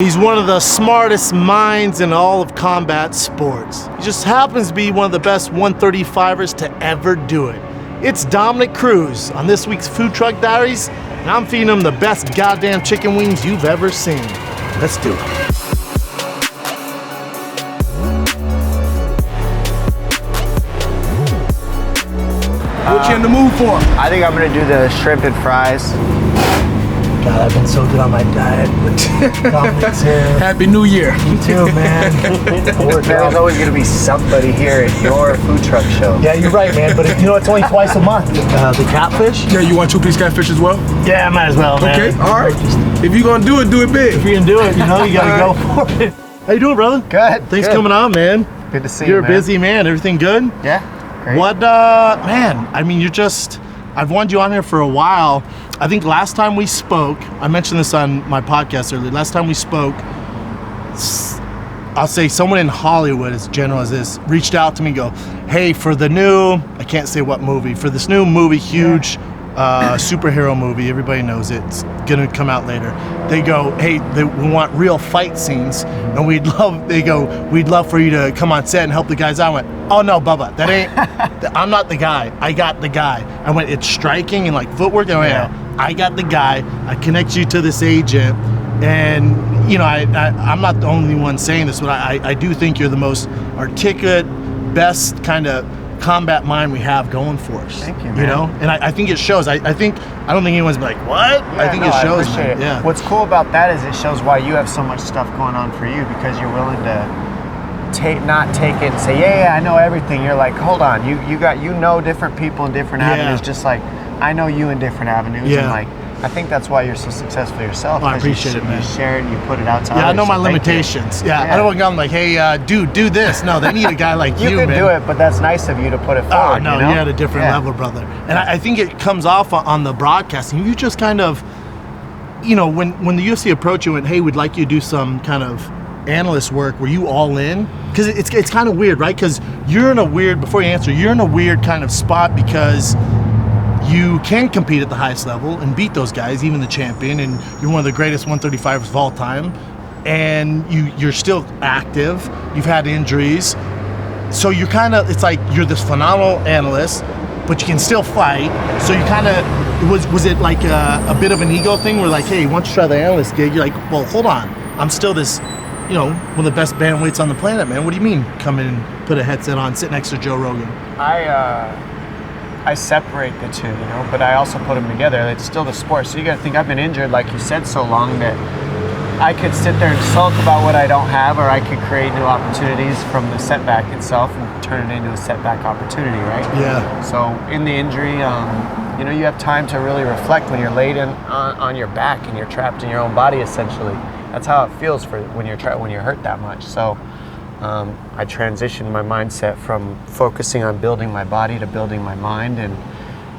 He's one of the smartest minds in all of combat sports. He just happens to be one of the best 135ers to ever do it. It's Dominick Cruz on this week's Food Truck Diaries, and I'm feeding him the best goddamn chicken wings you've ever seen. Let's do it. What you in the mood for? I think I'm gonna do the shrimp and fries. God, I've been so good on my diet, but Dominick's here. Happy New Year. You too, man. There's always gonna be somebody here at your food truck show. Yeah, you're right, man, but you know, it's only twice a month. The catfish? Yeah, you want two-piece catfish as well? Yeah, might as well, man. Okay, all right. If you're gonna do it big. If you're gonna do it, you know, you gotta go for it. How you doing, brother? Good. Thanks good. for coming on, man. Good to see you, You're a man. busy man. Everything good? Yeah, great. What, man, I mean, I've wanted you on here for a while. I think last time we spoke, I mentioned this on my podcast earlier, last time we spoke, I'll say someone in Hollywood, as general as this, reached out to me and go, hey, for the new, I can't say what movie, for this new movie, huge superhero movie, everybody knows it, it's gonna come out later. They go, hey, we want real fight scenes, and we'd love for you to come on set and help the guys out. I went, oh no, Bubba, that ain't, I'm not the guy, I got the guy. I went, it's striking and like footwork, and I went, yeah. I got the guy, I connect you to this agent, and you know, I'm not the only one saying this, but I do think you're the most articulate, best kind of combat mind we have going for us. Thank you, man. You know, and I think it shows. I don't think anyone's like, what? Yeah, I think it shows. I appreciate it. Yeah. What's cool about that is it shows why you have so much stuff going on for you, because you're willing to not take it and say, yeah, I know everything. You're like, hold on, you know different people in different avenues, just like I know you in different avenues. Yeah. And like, I think that's why you're so successful yourself. I appreciate it, man. You share it and you put it out to others. Yeah, I know my so thank you. limitations. Yeah, I don't want to go like, hey, dude, do this. No, they need a guy like you, You can man. do it, but that's nice of you to put it forward. Oh, no, you know? you're at a different level, brother. And I think it comes off on the broadcasting. You just kind of, you know, when the UFC approached you and went, hey, we'd like you to do some kind of analyst work, were you all in? Because it's kind of weird, right? Because you're in a weird, before you answer, you're in a weird kind of spot because you can compete at the highest level and beat those guys, even the champion, and you're one of the greatest 135ers of all time, and you're still active, you've had injuries, so you're kind of, it's like you're this phenomenal analyst, but you can still fight, so you kind of, was it like a bit of an ego thing where like, hey, why don't you try the analyst gig? You're like, well, hold on, I'm still this, you know, one of the best bantamweights on the planet, man. What do you mean come in and put a headset on, sit next to Joe Rogan? I separate the two, you know, but I also put them together. It's still the sport. So you got to think, I've been injured, like you said, so long that I could sit there and sulk about what I don't have, or I could create new opportunities from the setback itself and turn it into a setback opportunity, right? Yeah. So in the injury, you know, you have time to really reflect when you're laid on your back and you're trapped in your own body, essentially. That's how it feels for when you're hurt that much. So I transitioned my mindset from focusing on building my body to building my mind, and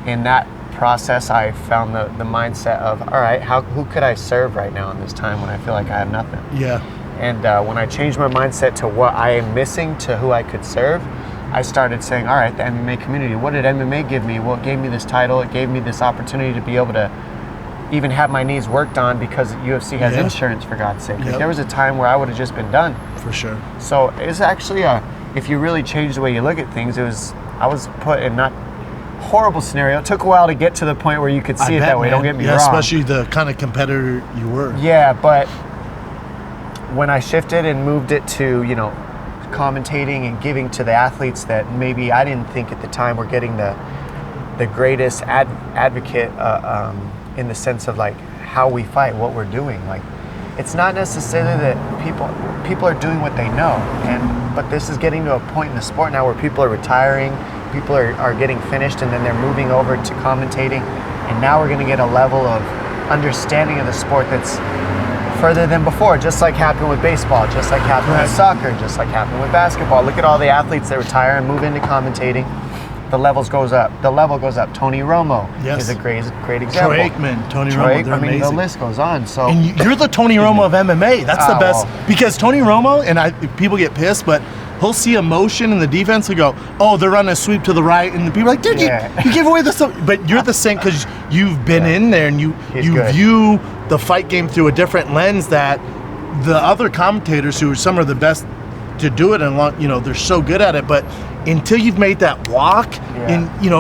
in that process I found the mindset of, all right, who could I serve right now in this time when I feel like I have nothing? Yeah. And when I changed my mindset to what I am missing to who I could serve, I started saying, all right, the MMA community, what did MMA give me? Well, it gave me this title, it gave me this opportunity to be able to even have my knees worked on because UFC has insurance, for God's sake. Like, there was a time where I would have just been done. For sure. So it's actually if you really change the way you look at things, I was put in not horrible scenario. It took a while to get to the point where you could see it that way, man. Don't get me wrong. Especially the kind of competitor you were. Yeah, but when I shifted and moved it to, you know, commentating and giving to the athletes that maybe I didn't think at the time were getting the greatest advocate in the sense of like how we fight, what we're doing. Like, it's not necessarily that people are doing what they know, but this is getting to a point in the sport now where people are retiring, people are getting finished, and then they're moving over to commentating, and now we're going to get a level of understanding of the sport that's further than before, just like happened with baseball, just like happened with soccer, just like happened with basketball. Look at all the athletes that retire and move into commentating. The level goes up. Tony Romo is a great example. Troy Aikman, Tony Romo, they're amazing. The list goes on. So, and you're the Tony Romo of MMA. That's the best, because Tony Romo, and people get pissed, but he'll see a motion in the defense and go, oh, they're running a sweep to the right, and the people are like, dude, you give away the stuff. But you're the same because you've been in there, and you view the fight game through a different lens that the other commentators who are some of the best to do it, and they're so good at it, but until you've made that walk,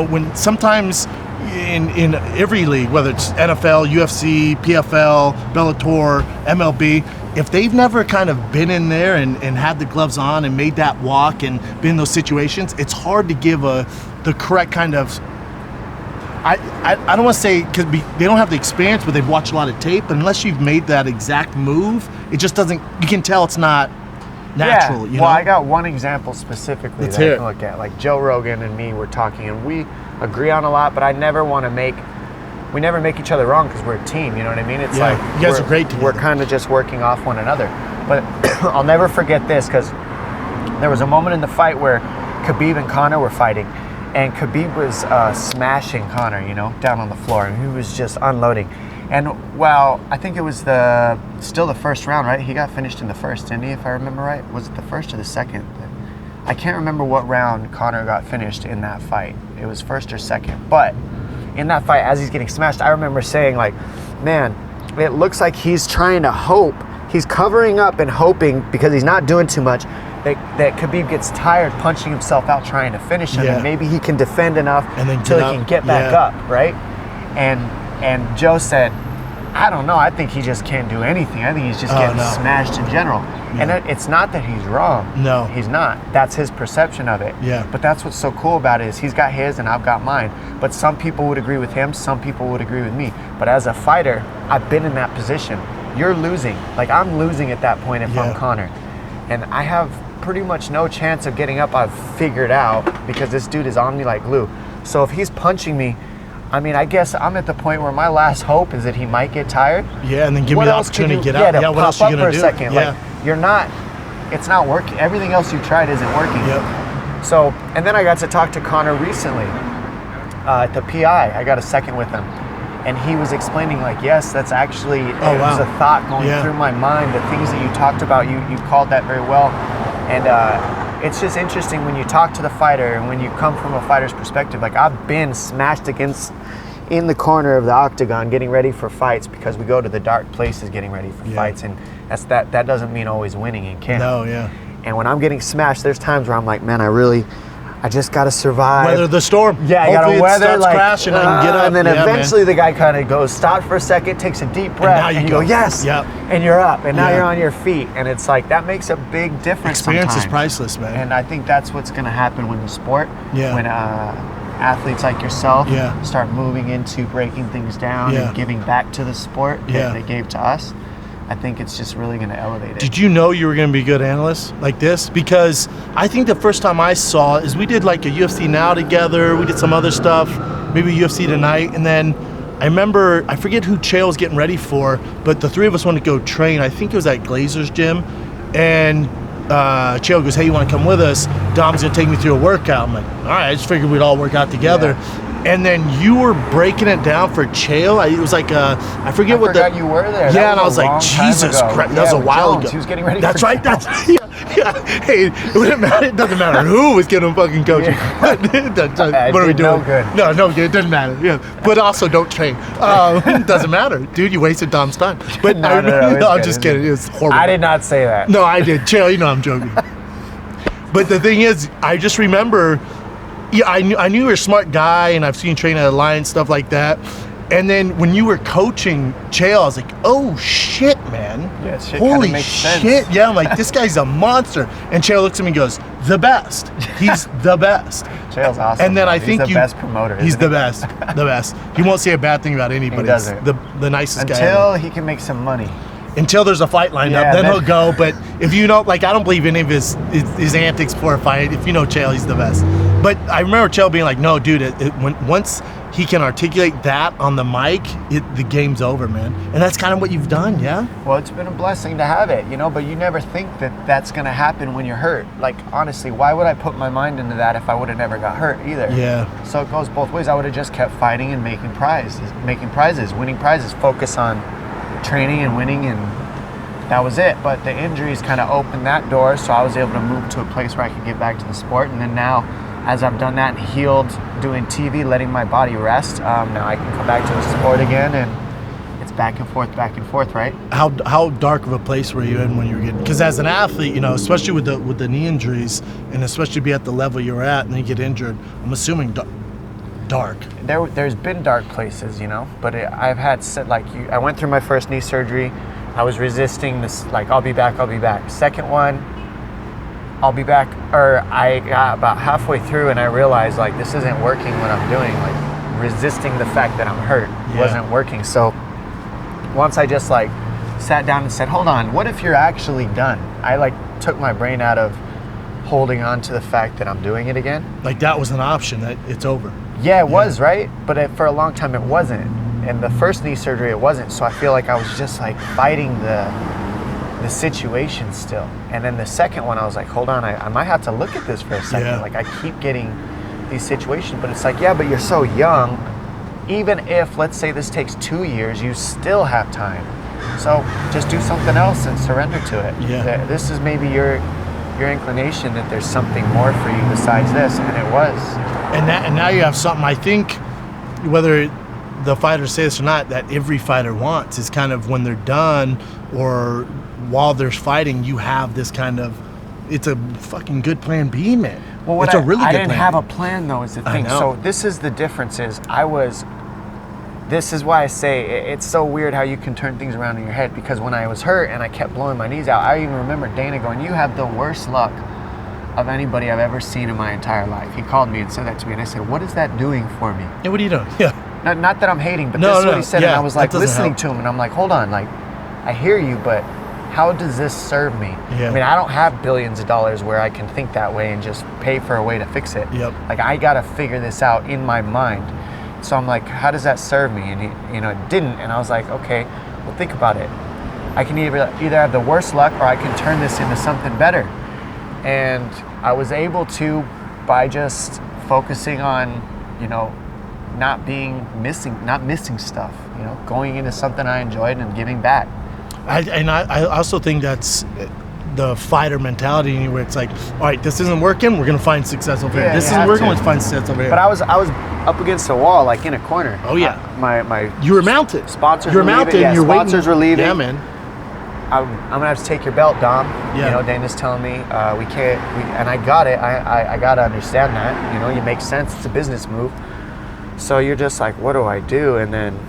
when sometimes in every league, whether it's NFL, UFC, PFL, Bellator, MLB, if they've never kind of been in there and had the gloves on and made that walk and been in those situations, it's hard to give the correct kind of, I don't want to say, because they don't have the experience, but they've watched a lot of tape. Unless you've made that exact move, it just doesn't, you can tell it's not natural. Well, I got one example specifically that I can look at. Like Joe Rogan and me were talking, and we agree on a lot, but I never want to we never make each other wrong because we're a team, you know what I mean? It's like, you guys are great together. We're kind of just working off one another. But I'll never forget this, because there was a moment in the fight where Khabib and Conor were fighting, and Khabib was smashing Conor, down on the floor, and he was just unloading. And I think it was still the first round, right? He got finished in the first, didn't he, if I remember right? Was it the first or the second? I can't remember what round Conor got finished in that fight. It was first or second. But in that fight, as he's getting smashed, I remember saying, like, man, it looks like he's trying to hope. He's covering up and hoping, because he's not doing too much, that Khabib gets tired punching himself out trying to finish him, and maybe he can defend enough until he can get back up, right? And Joe said, I don't know, I think he just can't do anything. I think he's just getting smashed in general. And it's not that he's wrong. No. He's not. That's his perception of it. Yeah. But that's what's so cool about it, is he's got his and I've got mine. But some people would agree with him, some people would agree with me. But as a fighter, I've been in that position. You're losing. Like, I'm losing at that point if I'm Conor. And I have pretty much no chance of getting up, I've figured out, because this dude is on me like glue. So if he's punching me, I mean, I guess I'm at the point where my last hope is that he might get tired. Yeah, and then give me the opportunity to get up. Yeah, what else are you going to do? Second. Yeah. Like, it's not working. Everything else you tried isn't working. Yep. So, and then I got to talk to Conor recently at the PI. I got a second with him. And he was explaining, like, yes, that's actually, it was a thought going through my mind. The things that you talked about, you called that very well. And it's just interesting when you talk to the fighter and when you come from a fighter's perspective. Like, I've been smashed against in the corner of the octagon getting ready for fights, because we go to the dark places getting ready for fights, and that doesn't mean always winning in camp. No, yeah. And when I'm getting smashed, there's times where I'm like, man, I just got to survive. Weather the storm. Yeah, I got to weather, starts crashing, I can get up. And then eventually the guy kind of goes, stops for a second, takes a deep breath, and you go, yes. Yep. And you're up, and now you're on your feet. And it's like, that makes a big difference. Experience sometimes. Is priceless, man. And I think that's what's going to happen when the sport, when athletes like yourself start moving into breaking things down and giving back to the sport that they gave to us. I think it's just really going to elevate it. Did you know you were going to be a good analyst like this? Because I think the first time I saw it is we did like a UFC Now together. We did some other stuff, maybe UFC Tonight. And then I remember, I forget who Chael was getting ready for, but the three of us wanted to go train. I think it was at Glazer's gym. And Chael goes, hey, you want to come with us? Dom's going to take me through a workout. I'm like, all right, I just figured we'd all work out together. Yeah. And then you were breaking it down for Chael. It was like I forget what you were there. Yeah, and I was like, Jesus Christ, that was a while ago. He was getting ready. That's right. That's Hey, it wouldn't matter. It doesn't matter who was getting fucking coaching. What are we doing? No good. No good. It doesn't matter. Yeah, but also don't train. Doesn't matter, dude. You wasted Dom's time. But no, I'm just kidding. It was horrible. I did not say that. No, I did. Chael, you know I'm joking. But the thing is, I just remember. Yeah, I knew you were a smart guy, and I've seen you train at Alliance, stuff like that. And then when you were coaching Chael, I was like, oh, shit, man. Yeah, shit holy makes shit. Sense. Yeah, I'm like, this guy's a monster. And Chael looks at me and goes, the best. He's the best. Chael's awesome. And then man. I think he's the best promoter. He's the best. The best. He won't say a bad thing about anybody. He doesn't. The nicest guy. Until he can make some money. Until there's a fight lined up, then he'll go. But if you know, like, I don't believe any of his antics before a fight. If you know Chael, he's the best. But I remember Chael being like, no, dude, once he can articulate that on the mic, the game's over, man. And that's kind of what you've done, yeah? Well, it's been a blessing to have it, but you never think that that's going to happen when you're hurt. Like, honestly, why would I put my mind into that if I would have never got hurt either? Yeah. So it goes both ways. I would have just kept fighting and making prizes, winning prizes, focus on training and winning, and that was it. But the injuries kind of opened that door, so I was able to move to a place where I could get back to the sport. And then now, as I've done that and healed, doing TV, letting my body rest, now I can come back to the sport again, and it's back and forth, right? How dark of a place were you in when you were getting? Because as an athlete, you know, especially with the knee injuries, and especially be at the level you're at, and then you get injured, I'm assuming dark. There's been dark places, you know, but I've had I went through my first knee surgery. I was resisting this, like, I'll be back. Second one, I'll be back. Or I got about halfway through and I realized, like, this isn't working what I'm doing. Like, resisting the fact that I'm hurt wasn't working. So once I just, like, sat down and said, hold on, what if you're actually done? I, like, took my brain out of holding on to the fact that I'm doing it again. Like, that was an option, that it's over. Yeah, it was, right? But for a long time it wasn't. And the first knee surgery, it wasn't. So I feel like I was just, like, fighting the situation still. And then the second one, I was like, hold on, I might have to look at this for a second. Yeah. Like, I keep getting these situations, but it's like, yeah, but you're so young. Even if, let's say this takes 2 years, you still have time. So just do something else and surrender to it. Yeah. This is maybe your inclination that there's something more for you besides this, and it was. And now you have something, I think, whether the fighters say this or not, that every fighter wants is kind of when they're done or while they're fighting, you have this kind of, it's a fucking good plan B, man. Well, it's a really good plan. I didn't have a plan, though, is the thing. So this is the difference is this is why I say it's so weird how you can turn things around in your head, because when I was hurt and I kept blowing my knees out, I even remember Dana going, you have the worst luck of anybody I've ever seen in my entire life. He called me and said that to me, and I said, what is that doing for me? Yeah, what are you doing? Yeah. Not that I'm hating, but this is what he said, and I was like listening to him, and I'm like, hold on, like, I hear you, but how does this serve me? Yeah. I mean, I don't have billions of dollars where I can think that way and just pay for a way to fix it. Yep. Like, I gotta figure this out in my mind. So I'm like, how does that serve me? And it didn't. And I was like, okay, well, think about it. I can either have the worst luck or I can turn this into something better. And I was able to, by just focusing on, not missing stuff, going into something I enjoyed and giving back. I also think that's the fighter mentality, where it's like, all right, this isn't working, we're gonna find success over here. This isn't working, let's find success over here. But I was up against the wall, like in a corner. Oh yeah. My you were mounted. Sponsors. You're mounted. Yeah, you're sponsors waiting. were leaving. Yeah, man. I'm gonna have to take your belt, Dom. Yeah. Dana's telling me we can't. And I got it. I gotta understand that. It makes sense. It's a business move. So you're just like, what do I do? And then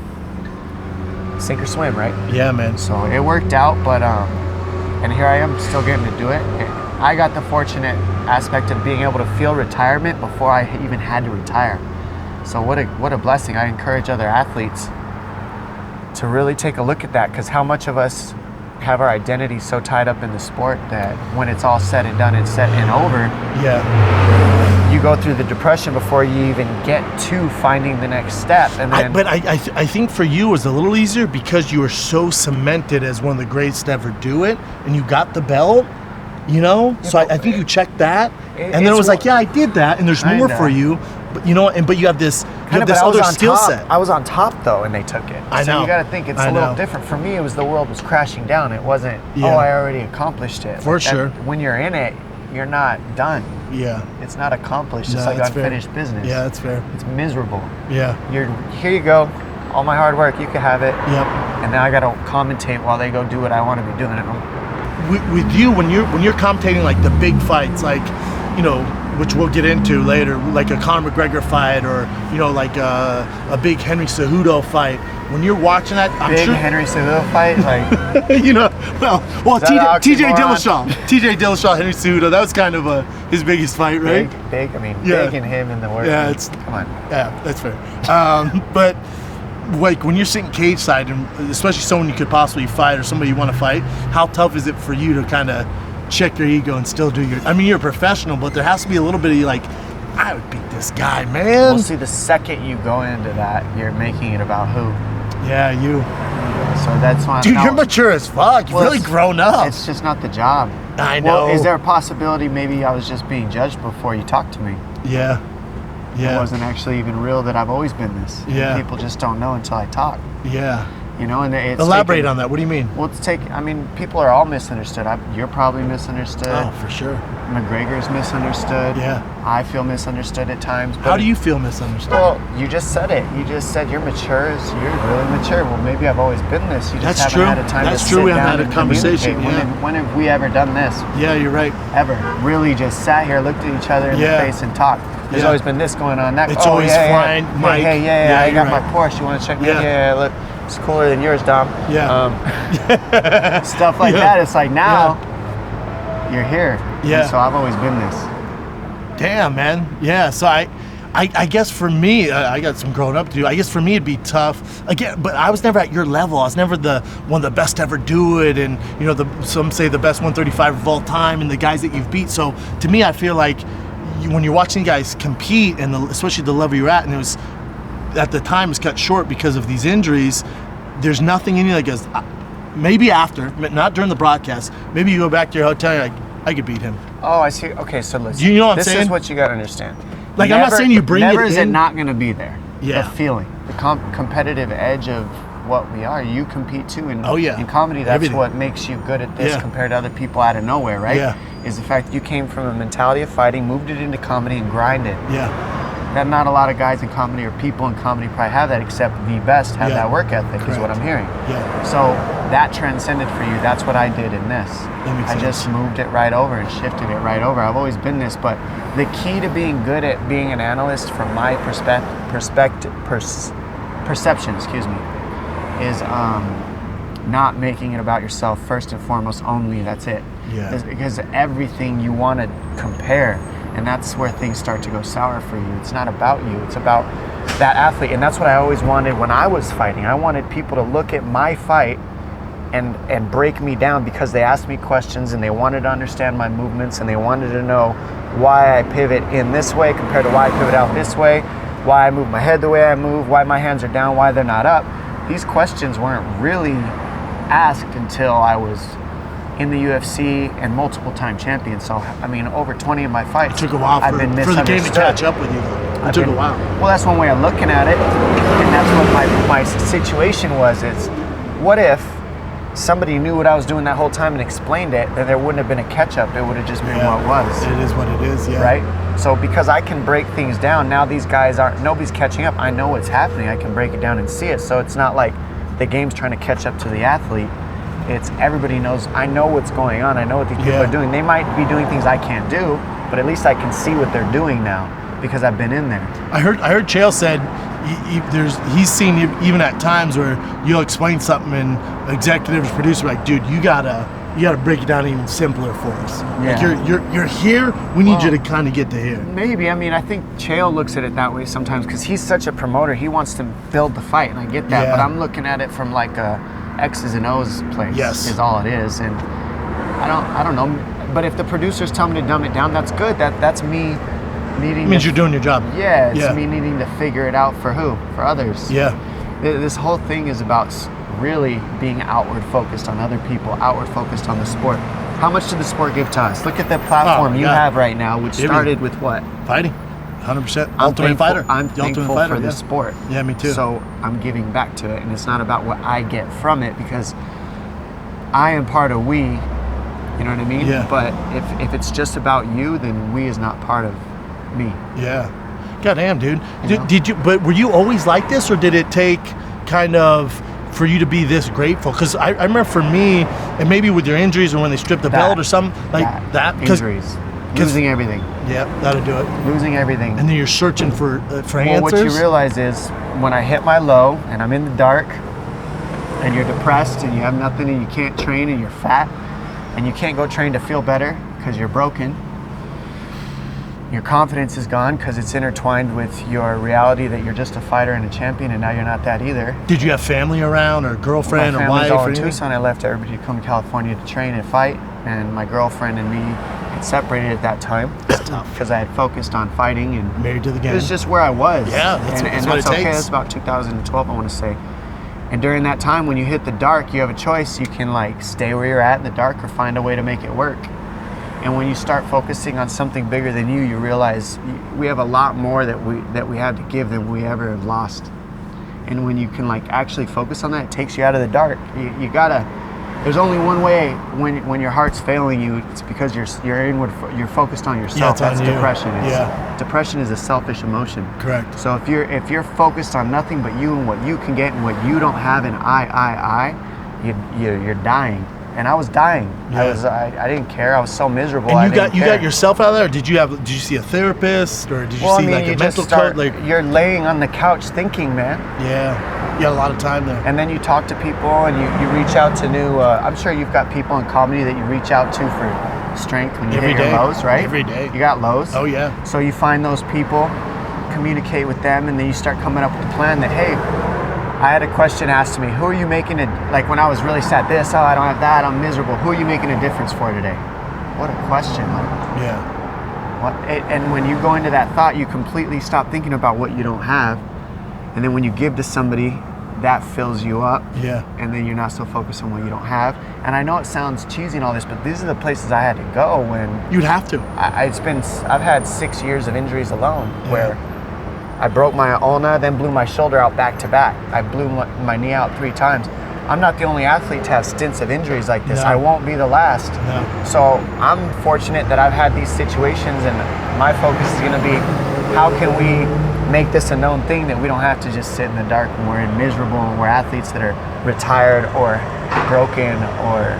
sink or swim, right? Yeah, man. So it worked out, but and here I am still getting to do it. I got the fortunate aspect of being able to feel retirement before I even had to retire. So what a blessing. I encourage other athletes to really take a look at that, because how much of us have our identity so tied up in the sport that when it's all said and done and set and over, you go through the depression before you even get to finding the next step. And then, I think for you it was a little easier because you were so cemented as one of the greatest to ever do it, and you got the belt, so I think you checked that, and then it was like, yeah, I did that, and there's more for you, but but you have this other skill set. I was on top though, and they took it. I know. So you got to think it's a little different. For me, it was the world was crashing down. It wasn't, I already accomplished it. For sure. When you're in it, you're not done. Yeah. It's not accomplished. It's like unfinished business. Yeah, that's fair. It's miserable. Yeah. Here you go. All my hard work, you can have it. Yep. And now I got to commentate while they go do what I want to be doing. With you, when you're commentating like the big fights, like, which we'll get into later, like a Conor McGregor fight, or like a big Henry Cejudo fight. When you're watching that, I'm sure Henry Cejudo fight, like TJ Dillashaw, Henry Cejudo, that was kind of his biggest fight, right? Big in him in the world. Yeah, come on. Yeah, that's fair. But like when you're sitting cage side, and especially someone you could possibly fight or somebody you want to fight, how tough is it for you to kind of check your ego and still do you're a professional, but there has to be a little bit of like, I would beat this guy, man. Well, see, the second you go into that, you're making it about who. Yeah, you. So that's why. Dude, you're mature as fuck. You've really grown up. It's just not the job. I know. Well, is there a possibility maybe I was just being judged before you talked to me? Yeah. It wasn't actually even real that I've always been this. Yeah. People just don't know until I talk. Yeah. You know, and it's Elaborate on that. What do you mean? Well, people are all misunderstood. You're probably misunderstood. Oh, for sure. McGregor's misunderstood. Yeah. I feel misunderstood at times. How do you feel misunderstood? Well, you just said it. You just said you're mature. You're really mature. Well, maybe I've always been this. You just That's haven't true. had a time That's to true. sit We down haven't had and a conversation. communicate. Yeah. When have we ever done this? Yeah, you're right. Ever. Really just sat here, looked at each other in the face and talked. There's always been this going on. That. It's always flying. Mike. Hey, I got my Porsche. You want to check? Yeah. Look, it's cooler than yours, Dom. Yeah. Stuff like that. It's like now you're here. Yeah. And so I've always been this. Damn, man. Yeah. So I guess for me, I got some growing up to do. I guess for me it'd be tough again, but I was never at your level. I was never the one of the best to ever do it, and some say the best 135 of all time, and the guys that you've beat. So to me, I feel like when you're watching guys compete, and especially the level you're at, and it was at the time was cut short because of these injuries. There's nothing in you that goes. Maybe after, not during the broadcast. Maybe you go back to your hotel. And you're like, I could beat him. Oh, I see. Okay, so listen. You know what I'm saying? This is what you got to understand. Like, I'm not saying you bring it Never is it in. not going to be there. Yeah. The feeling, the competitive edge of what we are. You compete too. And Oh, yeah. in comedy, that's Everything. what makes you good at this Yeah. compared to other people out of nowhere, right? Yeah. Is the fact that you came from a mentality of fighting, moved it into comedy, and grinded. Yeah. That not a lot of guys in comedy or people in comedy probably have that, except the best have Yeah. that work ethic, is what Correct. I'm hearing. Yeah. So that transcended for you. That's what I did in this. That makes I sense. just moved it right over and shifted it right over. I've always been this, but the key to being good at being an analyst, from my perception, is not making it about yourself first and foremost only. That's it. Yeah. Because everything you want to compare, and that's where things start to go sour for you. It's not about you. It's about that athlete, and that's what I always wanted when I was fighting. I wanted people to look at my fight and break me down, because they asked me questions and they wanted to understand my movements, and they wanted to know why I pivot in this way compared to why I pivot out this way, why I move my head the way I move, why my hands are down, why they're not up. These questions weren't really asked until I was in the UFC and multiple time champion. So, I mean, over 20 of my fights, It took a while I've been for the game to misunderstood. catch up with you, though. It took a while. Well, that's one way of looking at it, and that's what my situation was. Is what if somebody knew what I was doing that whole time and explained it, then there wouldn't have been a catch-up. It would have just been what it was. It is what it is, yeah. Right? So because I can break things down, now these guys nobody's catching up. I know what's happening. I can break it down and see it. So it's not like the game's trying to catch up to the athlete. It's everybody knows. I know what's going on. I know what these people are doing. They might be doing things I can't do, but at least I can see what they're doing now because I've been in there. I heard Chael said he's seen you even at times where you'll explain something and executives, producer, like, dude, you gotta break it down even simpler for us. Yeah. Like you're here. We need you to kind of get to here. Maybe. I mean, I think Chael looks at it that way sometimes because he's such a promoter. He wants to build the fight, and I get that. Yeah. But I'm looking at it from like a X's and O's place. Yes. Is all it is, and I don't know. But if the producers tell me to dumb it down, that's good. That's me needing. It means you're doing your job. Yeah, it's me needing to figure it out for who? For others. Yeah. This whole thing is about really being outward focused on other people, outward focused on the sport. How much did the sport give to us? Look at the platform you have right now, which started with what? Fighting. 100%. I'm Ultimate Fighter. I'm The thankful Ultimate Fighter, for the yeah. sport. Yeah, me too. So I'm giving back to it, and it's not about what I get from it because I am part of we. You know what I mean? Yeah. But if it's just about you, then we is not part of me. Yeah. Goddamn, dude. You know? Did you? But were you always like this, or did it take kind of for you to be this grateful? Because I remember for me, and maybe with your injuries or when they stripped the belt or something like that. Injuries. Losing everything. Yeah, that'll do it. Losing everything. And then you're searching for Well, answers. what you realize is when I hit my low and I'm in the dark and you're depressed and you have nothing and you can't train and you're fat and you can't go train to feel better because you're broken, your confidence is gone because it's intertwined with your reality that you're just a fighter and a champion, and now you're not that either. Did you have family around or girlfriend My or family's wife? all or in anything? Tucson. I left everybody to come to California to train and fight, and my girlfriend and me had separated at that time because I had focused on fighting and Married to the game. it was just where I was. Yeah, that's what it okay. takes. That's about 2012, I want to say. And during that time, when you hit the dark, you have a choice. You can like stay where you're at in the dark or find a way to make it work. And when you start focusing on something bigger than you realize we have a lot more that we have to give than we ever have lost. And when you can like actually focus on that, it takes you out of the dark. You gotta. There's only one way when your heart's failing you. It's because you're inward. You're focused on yourself. That's on you. depression. Yeah. Depression is a selfish emotion. Correct. So if you're focused on nothing but you and what you can get and what you don't have, and you're dying. And I was dying. Yeah. I didn't care. I was so miserable. And you got yourself out of there? Or did you see a therapist, or did you see like a mental coach? Like, you're laying on the couch thinking, man. Yeah, you had a lot of time there. And then you talk to people, and you reach out to new. I'm sure you've got people in comedy that you reach out to for strength when you hit your lows, right? Every day. You got lows. Oh yeah. So you find those people, communicate with them, and then you start coming up with a plan that, hey, I had a question asked to me, who are you making like when I was really sad, I don't have that, I'm miserable, who are you making a difference for today? What a question. Yeah. And when you go into that thought, you completely stop thinking about what you don't have. And then when you give to somebody, that fills you up. Yeah. And then you're not so focused on what you don't have. And I know it sounds cheesy and all this, but these are the places I had to go when... You'd have to. I've had 6 years of injuries alone where I broke my ulna, then blew my shoulder out back to back. I blew my knee out 3 times. I'm not the only athlete to have stints of injuries like this. No. I won't be the last. No. So I'm fortunate that I've had these situations, and my focus is going to be, how can we make this a known thing that we don't have to just sit in the dark when we're miserable and we're athletes that are retired or broken, or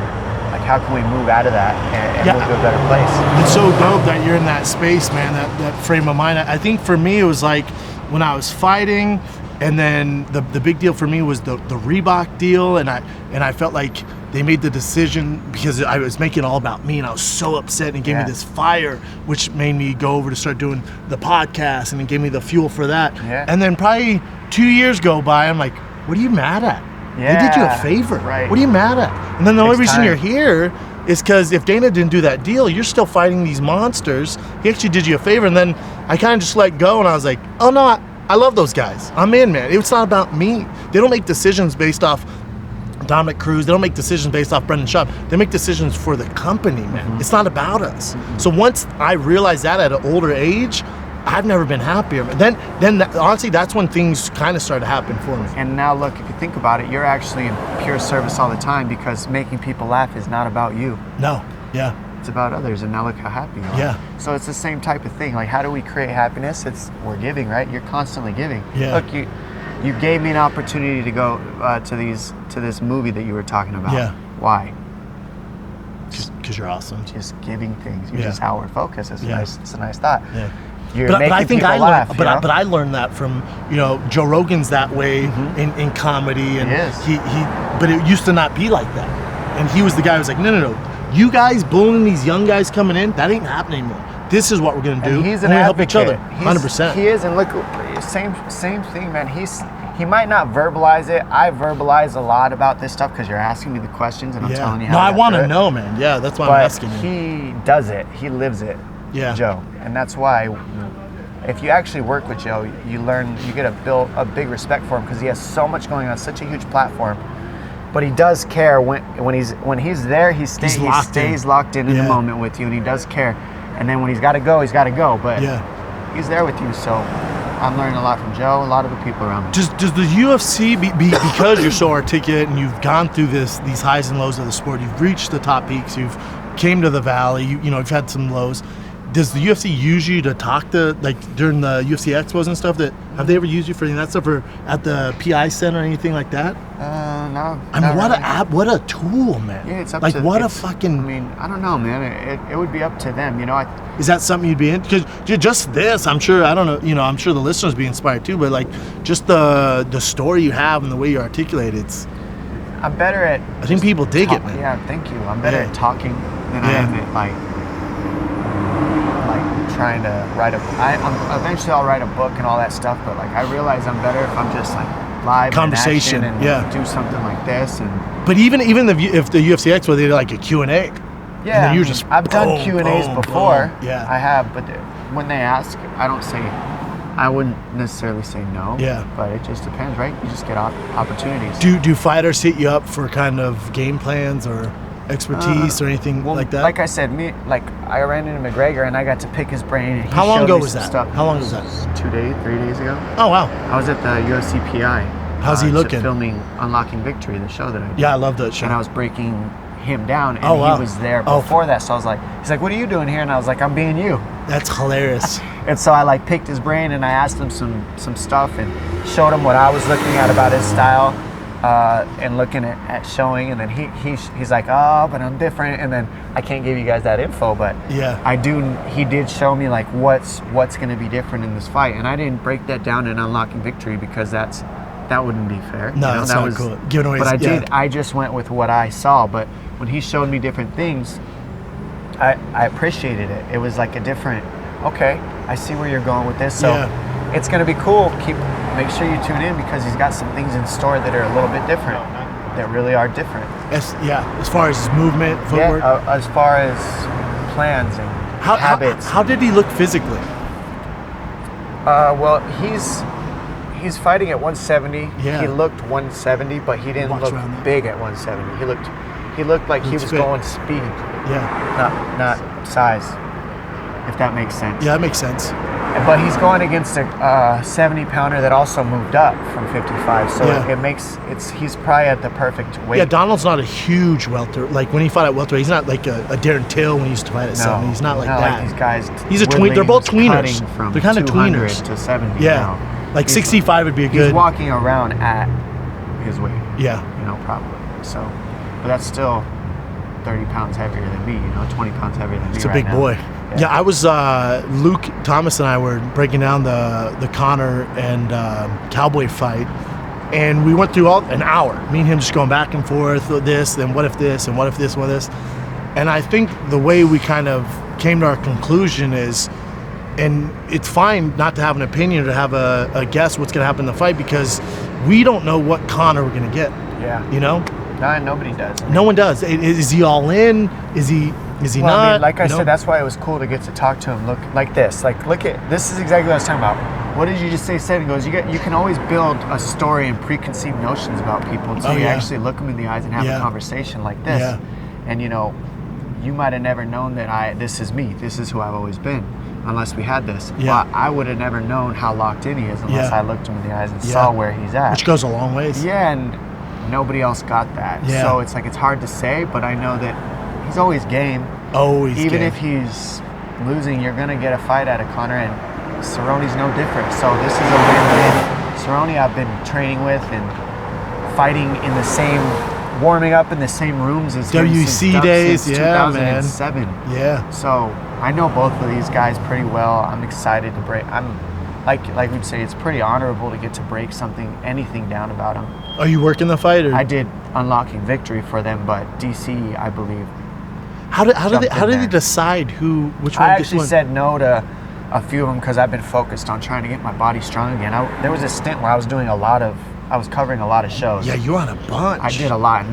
like how can we move out of that and move to a better place? It's so dope that you're in that space, man, that frame of mind. I think for me it was like when I was fighting, and then the big deal for me was the Reebok deal, and I felt like they made the decision because I was making it all about me, and I was so upset, and it gave me this fire, which made me go over to start doing the podcast, and it gave me the fuel for that. Yeah. And then probably 2 years go by, I'm like, what are you mad at? Yeah. They did you a favor. Right. What are you mad at? And then the only reason time. you're here is because if Dana didn't do that deal, you're still fighting these monsters. He actually did you a favor, and then I kind of just let go, and I was like, oh no, I love those guys. I'm in, man. It's not about me. They don't make decisions based off Dominick Cruz. They don't make decisions based off Brendan Schaub. They make decisions for the company, man. Mm-hmm. It's not about us. Mm-hmm. So once I realized that at an older age, I've never been happier. Then honestly, that's when things kind of started to happen for me. And now look, if you think about it, you're actually in pure service all the time, because making people laugh is not about you. No, yeah. It's about others, and now look how happy you are. Yeah. So it's the same type of thing. Like, how do we create happiness? We're giving, right? You're constantly giving. Yeah. Look, you gave me an opportunity to go to this movie that you were talking about. Yeah. Why? Just because you're awesome. Just giving things. You're Yeah. just outward focused. It's Yeah. it's a nice thought. Yeah. You're But making I think people I laugh. learned, you know? but I learned that from Joe Rogan's that way in comedy, and He is. he but it used to not be like that, and he was the guy who was like, no, you guys bullying these young guys coming in, that ain't happening anymore. This is what we're gonna do. And he's and an we help each other. advocate. 100%. He is, and look, same thing, man. He might not verbalize it. I verbalize a lot about this stuff because you're asking me the questions, and I'm telling you how. No, I want to to know, man. Yeah, that's why I'm But asking you. he does it. He lives it. Yeah. Joe, and that's why. If you actually work with Joe, you get a big respect for him, because he has so much going on, such a huge platform. But he does care when he's there. He stays locked in the moment with you, and he does care. And then when he's got to go, he's got to go. But he's there with you. So I'm learning a lot from Joe. A lot of the people around me. Does the UFC because you're so articulate and you've gone through these highs and lows of the sport, you've reached the top peaks, you've came to the valley, you've had some lows. Does the UFC use you to talk to, like, during the UFC expos and stuff? Have they ever used you for any of that stuff, or at the PI Center or anything like that? No. I mean, really. what a tool, man. Yeah, it's up like, to what a it's- fucking. I mean, I don't know, man. It would be up to them, Is that something you'd be in? Because just this, I'm sure. I don't know. I'm sure the listeners be inspired too. But like, just the story you have and the way you articulate it, I'm better at. I think people dig it, man. Yeah, thank you. I'm better at talking than I am at like trying to write eventually I'll write a book and all that stuff, but like I realize I'm better if I'm just like live Conversation, in action and do something like this. And but even if the UFC Expo, they did like a Q&A. yeah, And then you're just I've done Q&As before. Boom. Yeah, I have, but when they ask, I wouldn't necessarily say no. Yeah, but it just depends, right? You just get opportunities. Do fighters hit you up for kind of game plans or expertise or anything like that? Like I said, I ran into McGregor and I got to pick his brain. And How long ago was that? How long was that? 2 days, 3 days ago. Oh wow. I was at the UFC PI. How's he to looking? filming Unlocking Victory, the show that I did. Yeah, I love that show. And I was breaking him down, and wow. he was there before that. So I was like, he's like, what are you doing here? And I was like, I'm being you. That's hilarious. And so I like picked his brain, and I asked him some stuff and showed him what I was looking at about his style, and looking at showing. And then he's like, oh, but I'm different. And then I can't give you guys that info, but yeah, he did show me like what's going to be different in this fight. And I didn't break that down in Unlocking Victory because that wouldn't be fair. No, that's not cool. Giving away. But I just went with what I saw. But when he showed me different things, I appreciated it. It was like a different, okay, I see where you're going with this. So it's going to be cool. Make sure you tune in because he's got some things in store that are a little bit different, that really are different. As far as his movement, footwork? Yeah, as far as plans and habits. How did he look physically? Well, he's fighting at 170. Yeah. He looked 170, but he didn't look big at 170. He looked like he was going speed. Yeah. Not size, if that makes sense. Yeah, that makes sense. But he's going against a 70-pounder that also moved up from 55, so he's probably at the perfect weight. Yeah, Donald's not a huge welter. Like when he fought at welterweight, he's not like a Darren Till when he used to fight at 70. He's not like that. Like these guys. He's a tween. They're both tweeners. They're kind of tweeners. To 70. Yeah, now. like 65 would be a good. He's walking around at his weight. Yeah, probably. So, but that's still 30 pounds heavier than me. 20 pounds heavier than me. It's a big boy. Yeah, I was Luke Thomas and I were breaking down the Conor and Cowboy fight, and we went through an hour. Me and him just going back and forth with this, then what if this, and what if this, what if this. And I think the way we kind of came to our conclusion is, and it's fine not to have an opinion or to have a guess what's going to happen in the fight because we don't know what Conor we're going to get. Yeah. Nobody does. No one does. Is he all in? Is he not? I mean, like I said, that's why it was cool to get to talk to him. Look like this. Like, look at this is exactly what I was talking about. What did you just say? He goes, you can always build a story and preconceived notions about people until you actually look them in the eyes and have a conversation like this. Yeah. And you might have never known that this is me. This is who I've always been, unless we had this. Yeah. Well, I would have never known how locked in he is unless I looked him in the eyes and saw where he's at. Which goes a long ways. Yeah, and nobody else got that. Yeah. So it's like it's hard to say, but I know that he's always game. Always Even game. if he's losing, you're gonna get a fight out of Conor, and Cerrone's no different. So this is a win-win. Cerrone I've been training with and fighting in the same, warming up in the same rooms as him WC days, since yeah, 2007. man. Yeah. So I know both of these guys pretty well. I'm excited to break. I'm like we'd say, it's pretty honorable to get to break anything down about them. Are you working the fight? Or? I did Unlocking Victory for them, but DC, I believe. How do they decide which one? I actually said no to a few of them because I've been focused on trying to get my body strong again. There was a stint where I was covering a lot of shows. Yeah, you're on a bunch. I did a lot, and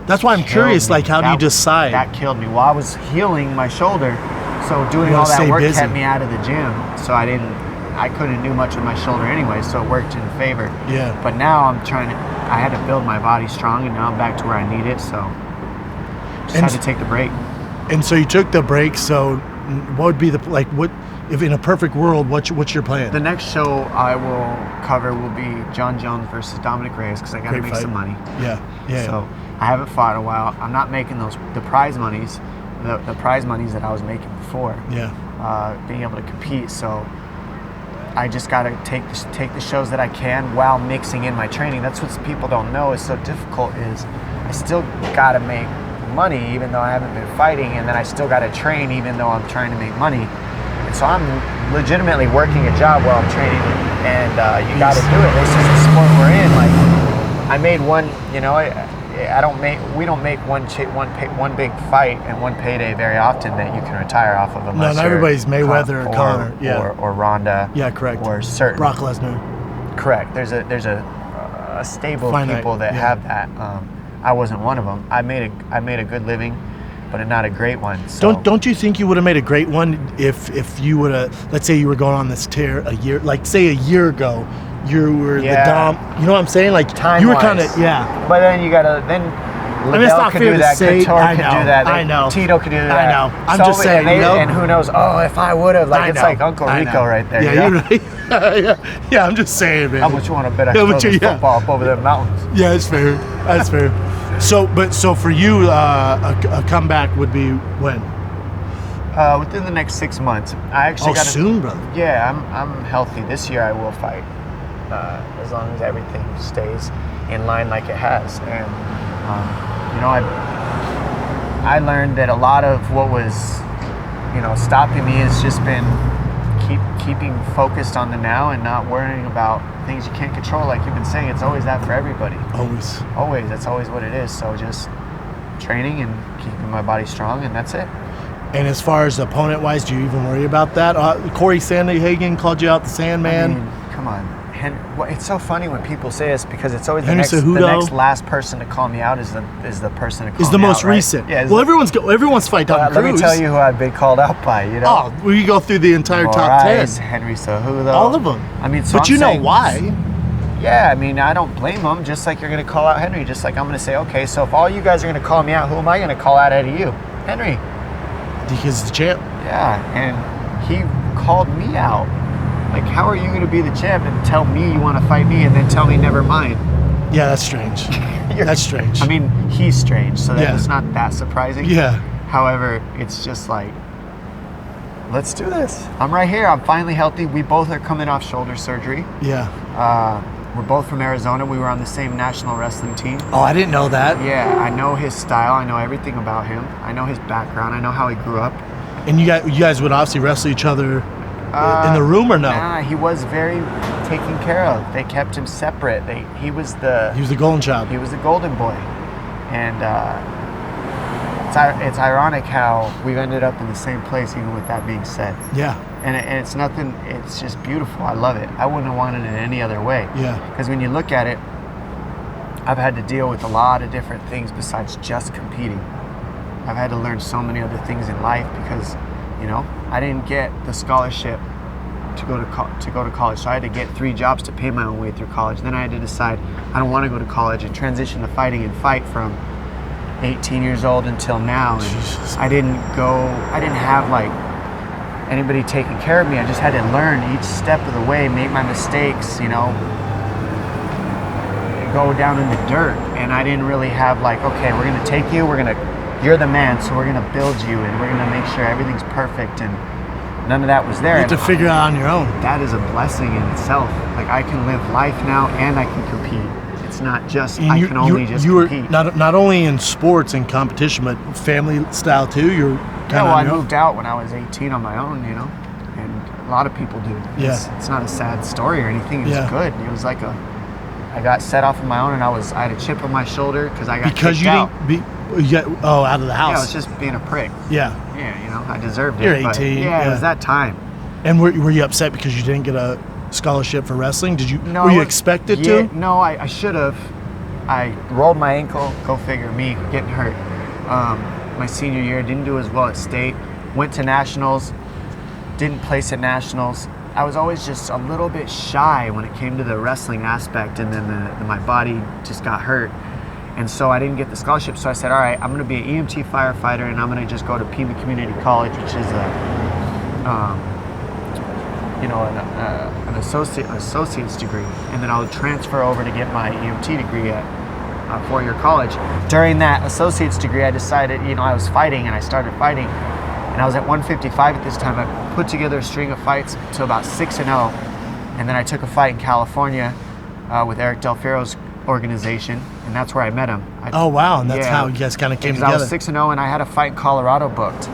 that's why I'm curious. Like, how do you decide? That killed me. Well, I was healing my shoulder, so doing all that work kept me out of the gym. So I couldn't do much with my shoulder anyway, so it worked in favor. Yeah. But now I had to build my body strong, and now I'm back to where I need it. So just had to take the break. And so you took the break. So what would be if in a perfect world, what's your plan? The next show I will cover will be John Jones versus Dominick Cruz because I got to make some money. Yeah. So I haven't fought in a while. I'm not making the prize monies, the prize monies that I was making before. Yeah. Being able to compete. So I just got to take the shows that I can while mixing in my training. That's what people don't know is so difficult. Is I still got to make money even though I haven't been fighting, and then I still got to train even though I'm trying to make money. And so I'm legitimately working a job while I'm training, and you got to do it. This is the sport we're in. Like I made one, we don't make one big fight and one payday very often that you can retire off of. No, not everybody's Mayweather or Conor, or Ronda. Yeah, correct. Or certain Brock Lesnar. Correct. There's a stable of people that have that. I wasn't one of them. I made a good living, but not a great one. So. Don't you think you would have made a great one if you would have, let's say you were going on this tear a year ago, you were the dom. You know what I'm saying? Like time you were kind of But then you gotta Liddell could do that. Couture could do that. I know. Tito could do that. I know. I'm just saying. And who knows? Oh, if I would have, it's like Uncle Rico right there. Yeah, you're right. Yeah, I'm just saying, man. How much you want to bet I Yeah, throw but this yeah. football up over the mountains? Yeah, that's fair. That's fair. So for you, a comeback would be when? Within the next 6 months. I actually got Soon, brother. Yeah, I'm healthy. This year I will fight, as long as everything stays in line like it has. And I learned that a lot of what was, stopping me has just been keeping focused on the now and not worrying about things you can't control. Like you've been saying, it's always that for everybody. Always. That's always what it is. So just training and keeping my body strong, and that's it. And as far as opponent-wise, do you even worry about that? Corey Sandhagen called you out the Sandman. I mean, come on. It's so funny when people say this because it's always the Henry next last person to call me out is the person to call me out. Is the most right? recent. Yeah, well, everyone's fight Dominick Cruz. Let me tell you who I've been called out by. Oh, we go through the entire top 10. Henry Cejudo. All of them. I mean, but you know why? Yeah, I mean, I don't blame them. Just like you're going to call out Henry, just like I'm going to say, okay, so if all you guys are going to call me out, who am I going to call out of you? Henry. Because he's the champ. Yeah, and he called me out. Like, how are you going to be the champ and tell me you want to fight me and then tell me never mind? Yeah, that's strange. That's strange. I mean, he's strange, so it's not that surprising. Yeah. However, it's just like, let's do this. I'm right here. I'm finally healthy. We both are coming off shoulder surgery. Yeah. We're both from Arizona. We were on the same national wrestling team. Oh, I didn't know that. Yeah, I know his style. I know everything about him. I know his background. I know how he grew up. And you guys would obviously wrestle each other in the room, or no? Nah, he was very taken care of. They kept him separate. He was the golden child. He was the golden boy. And it's ironic how we've ended up in the same place, even with that being said. Yeah. And it's nothing, it's just beautiful. I love it. I wouldn't have wanted it any other way. Yeah. Because when you look at it, I've had to deal with a lot of different things besides just competing. I've had to learn so many other things in life because, I didn't get the scholarship to go to college. So I had to get 3 jobs to pay my own way through college. Then I had to decide I don't want to go to college and transition to fighting and fight from 18 years old until now. And Jesus. I didn't have like anybody taking care of me. I just had to learn each step of the way, make my mistakes, go down in the dirt. And I didn't really have like, okay, we're going to take you, you're the man, so we're going to build you and we're going to make sure everything's perfect. And none of that was there. You have to figure it out on your own. That is a blessing in itself. Like I can live life now and I can compete. It's not just I can only just compete. Not only in sports and competition, but family style too. You're kind of. I moved out when I was 18 on my own, and a lot of people do. Yeah. It's not a sad story or anything. It's good. It was like I got set off on my own, and I had a chip on my shoulder because I got kicked out. Out of the house. Yeah, I was just being a prick. Yeah. Yeah, I deserved it. You're 18. Yeah, it was that time. And were you upset because you didn't get a scholarship for wrestling? No, were you expected to? No, I should have. I rolled my ankle. Go figure. Me getting hurt. My senior year, didn't do as well at state. Went to nationals. Didn't place at nationals. I was always just a little bit shy when it came to the wrestling aspect, and then my body just got hurt. And so I didn't get the scholarship. So I said, all right, I'm going to be an EMT firefighter, and I'm going to just go to Pima Community College, which is an associate's degree, and then I'll transfer over to get my EMT degree at 4-year college. During that associate's degree, I decided, I was fighting, and I started fighting, and I was at 155 at this time. I put together a string of fights to about 6-0, and then I took a fight in California with Eric Del Fiero's organization, and that's where I met him. Oh wow, and that's how you guys kind of came together. I was 6-0, and I had a fight in Colorado booked,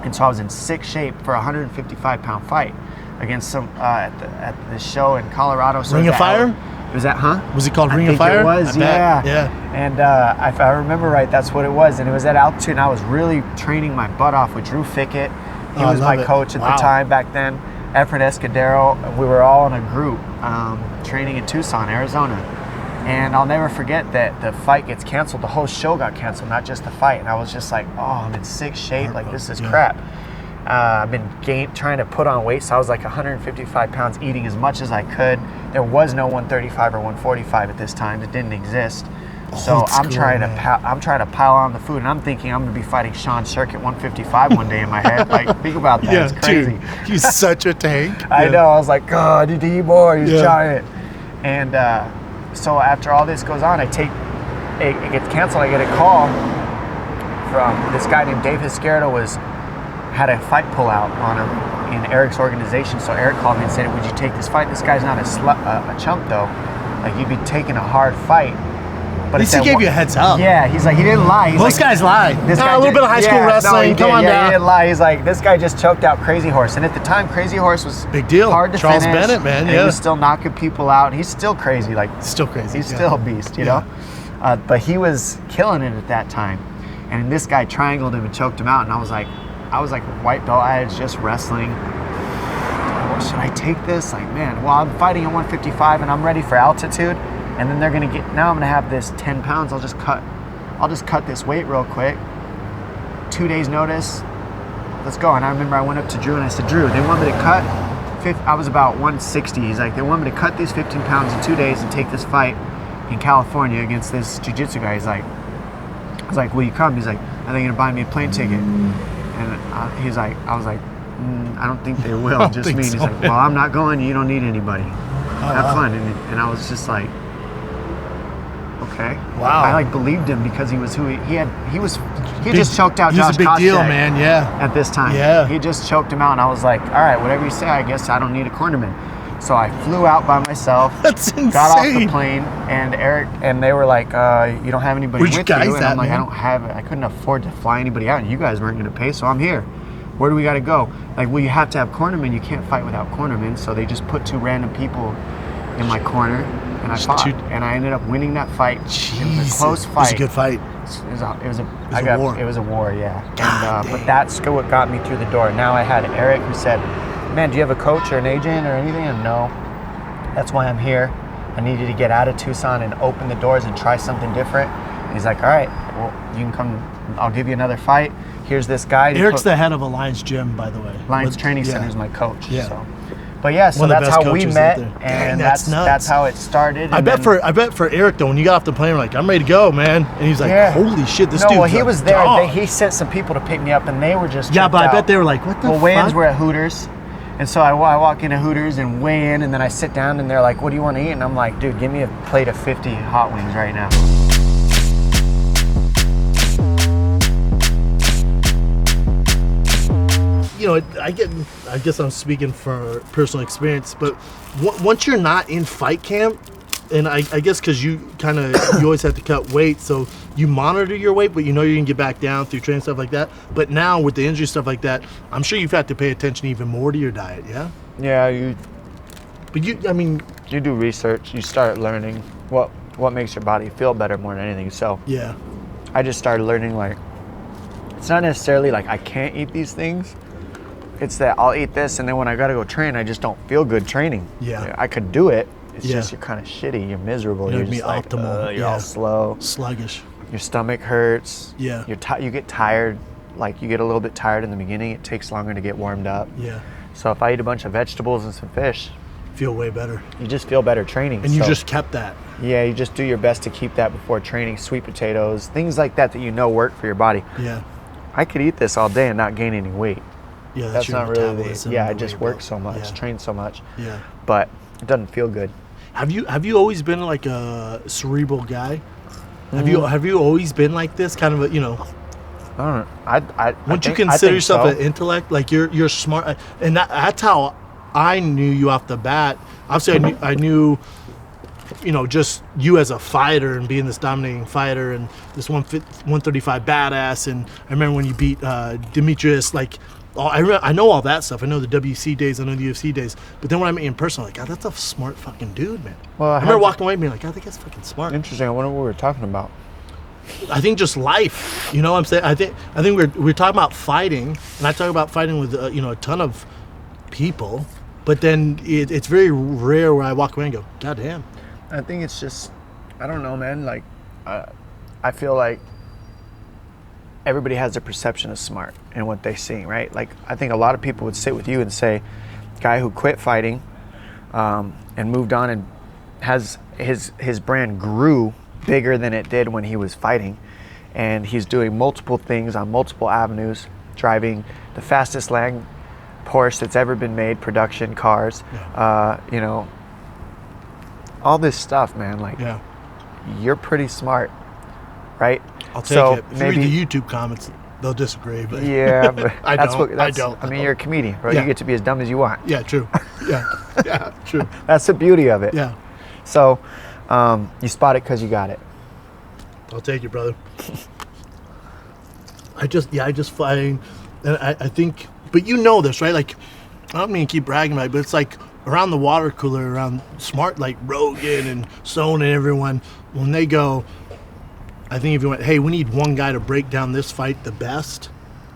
and so I was in sick shape for a 155-pound fight against some at the show in Colorado. So Ring of Fire? Was that, Was it called Ring of I Fire? think it was, yeah. Yeah. And if I remember right, that's what it was, and it was at altitude, and I was really training my butt off with Drew Fickett. He was my coach at the time back then. Efren Escudero. We were all in a group training in Tucson, Arizona. And I'll never forget that the fight gets canceled. The whole show got canceled, not just the fight. And I was just like, I'm in sick shape. Like, this is crap. I've been trying to put on weight. So I was like 155 pounds, eating as much as I could. There was no 135 or 145 at this time. It didn't exist. So Old I'm school, trying man. to pile on the food, and I'm thinking I'm gonna be fighting Sean Circuit 155 one day in my head. Like, think about that. It's crazy. dude, he's such a tank. I Yeah. know. I was like, God, D boy, he's Yeah. giant. And so after all this goes on, it gets canceled. I get a call from this guy named Dave Hiscardo had a fight pull out on him in Eric's organization. So Eric called me and said, would you take this fight? This guy's not a chump though. Like, you'd be taking a hard fight. But At least he gave you a heads up. Yeah, he's like, he didn't lie. He's Most like, guys lie. this guy A little bit of high school wrestling. he Come did. on Yeah, down. he didn't lie. He's like, this guy just choked out Crazy Horse. And at the time, Crazy Horse was Big deal. hard to Charles finish. Bennett, man, And yeah. he was still knocking people out. He's still crazy. Like, Still crazy. he's yeah. still a beast, you know? But he was killing it at that time. And this guy triangled him and choked him out. And I was like white belt. I was just wrestling. Well, should I take this? Like, man, well, I'm fighting at 155 and I'm ready for altitude. And then now I'm gonna have this 10 pounds. I'll just cut this weight real quick. 2 days notice. Let's go. And I remember I went up to Drew and I said, Drew, they want me to cut. I was about 160. He's like, they want me to cut these 15 pounds in 2 days and take this fight in California against this jiu-jitsu guy. I was like, will you come? He's like, are they gonna buy me a plane ticket? And I was like, I don't think they will. don't Just think me. And so, he's like, well, I'm not going. You don't need anybody. Have fun. And I was just like, okay. Wow. I like believed him because he was who he had just choked out He was Josh a big deal, Koscheck man. Yeah. at this time. Yeah. He just choked him out, and I was like, all right, whatever you say, I guess I don't need a cornerman. So I flew out by myself. That's insane. Got off the plane, and Eric and they were like, you don't have anybody Where'd you with guys you? And at, I'm like, man? I couldn't afford to fly anybody out, and you guys weren't going to pay, so I'm here. Where do we got to go? Like, well, you have to have cornermen. You can't fight without cornermen. So they just put two random people in my corner, and I fought. And I ended up winning that fight. Jeez. It was a close It was fight. a good fight. It was a war. It was a war, yeah. God But dang. that's what got me through the door. Now I had Eric who said, man, do you have a coach or an agent or anything? And no, that's why I'm here. I needed to get out of Tucson and open the doors and try something different. And he's like, all right, well, you can come. I'll give you another fight. Here's this guy. Eric's the head of Alliance Gym, by the way. Lions Training yeah. Center is my coach. Yeah. So. But yeah, so One of the that's best how we coaches met, out there. and Dang, that's nuts. that's how it started. I and bet then- for Eric though, when you got off the plane, you're like, I'm ready to go, man. And he's like, Yeah. holy shit, this no, dude's well, he a was there. dog. He sent some people to pick me up, and they were just Yeah, tripped but I out. bet they were like, what the Well, weigh-ins fuck? were at Hooters, and so I walk into Hooters and weigh in, and then I sit down, and they're like, what do you want to eat? And I'm like, dude, give me a plate of 50 hot wings right now. You know, I guess I'm speaking for personal experience, but once you're not in fight camp, and I guess because you always have to cut weight, so you monitor your weight, but you know you can get back down through training, stuff like that. But now with the injury stuff like that, I'm sure you've had to pay attention even more to your diet, yeah? Yeah, But you do research, you start learning what makes your body feel better more than anything. So yeah. I just started learning, like, it's not necessarily like I can't eat these things. It's that I'll eat this, and then when I gotta go train, I just don't feel good training. Yeah. I could do it. It's Yeah. just you're kind of shitty. You're miserable. It'd You're be just like, optimal, you're yeah. all slow. Sluggish. Your stomach hurts. Yeah. You get tired. Like, you get a little bit tired in the beginning. It takes longer to get warmed up. Yeah. So if I eat a bunch of vegetables and some fish, Feel way better. you just feel better training. And you So, just kept that. yeah, you just do your best to keep that before training. Sweet potatoes, things like that you know work for your body. Yeah. I could eat this all day and not gain any weight. Yeah, That's your not really metabolism I and just weight work build. so much, Yeah. train so much, Yeah. but it doesn't feel good. Have you always been like a cerebral guy? Have you always been like this kind of a, you know? I don't know. I Wouldn't you think- I consider think yourself so. an intellect? Like you're smart, and that's how I knew you off the bat. Obviously, I knew, you know, just you as a fighter and being this dominating fighter and this 135 badass. And I remember when you beat Demetrius, like. I know all that stuff. I know the WC days. I know the UFC days. But then when I met you in person, I'm like, God, that's a smart fucking dude, man. Well, I remember walking away and being like, God, that guy's fucking smart. Interesting. I wonder what we were talking about. I think just life. You know what I'm saying? I think we're talking about fighting, and I talk about fighting with you know, a ton of people. But then it's very rare where I walk away and go, God damn. I think it's just, I don't know, man. Like, I feel like everybody has their perception of smart and what they see, right? Like, I think a lot of people would sit with you and say, guy who quit fighting and moved on and has his brand grew bigger than it did when he was fighting. And he's doing multiple things on multiple avenues, driving the fastest land Porsche that's ever been made, production cars, you know, all this stuff, man. Like, you're pretty smart, right? I'll take it. If you read the YouTube comments, they'll disagree. But yeah, but I don't. I mean, you're a comedian, bro. Yeah. You get to be as dumb as you want. Yeah, true. Yeah, true. That's the beauty of it. Yeah. So, you spot it because you got it. I'll take it, brother. I just find, and I think, but you know this, right? Like, I don't mean to keep bragging about it, but it's like around the water cooler, around smart, like Rogan and Stone and everyone, when they go, I think if you went, hey, we need one guy to break down this fight the best